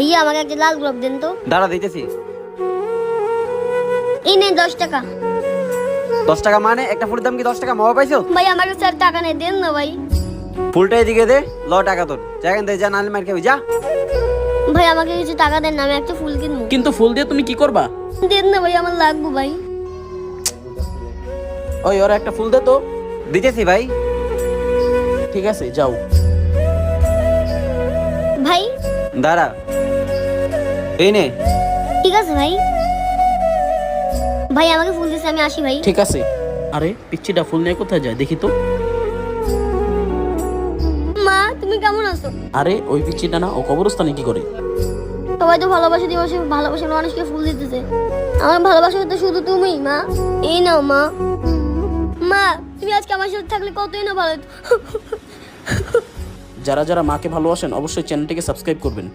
ভাইয়া আমাকে একটা লাল গোলাপ দেন তো। দাঁড়া দিতেছি। এই নেন 10 টাকা। 10 টাকা মানে একটা ফুলের দাম কি 10 টাকা? মামা পাইছো? ভাই আমার কাছে আর টাকা নেই, দেন না ভাই। ফুলটা এদিকে দে, ল টাকা তোর। জায়গান দে, যা নালে মার খাবি যা। ভাই আমাকে কিছু টাকা দেন না, আমি একটা ফুল কিনবো। কিন্তু ফুল দিয়ে তুমি কি করবা? দেন না ভাই, আমার লাগবে ভাই। ওই ওরা একটা ফুল দে তো। দিতেছি ভাই। ঠিক আছে যাও। ভাই দাঁড়া, এই নে। ঠিক আছে ভাই। ভাই আমাকে ফুল দিছে, আমি আসি ভাই। ঠিক আছে। আরে পিচ্চিটা ফুল নিয়ে কোথায় যায় দেখি তো। মা তুমি কেমন আছো? আরে ওই পিচ্চিটা না, ও কবরস্থানে কি করে? সবাই তো ভালোবাসা দিবসে ভালোবাসার মানুষকে ফুল দিতেছে, আমার ভালোবাসা তো শুধু তুমিই মা। এই নাও মা। মা তুমি আজকে আমার সাথে থাকলে কতই না ভালো হতো। যারা যারা মাকে ভালোবাসেন অবশ্যই চ্যানেলটিকে সাবস্ক্রাইব করবেন।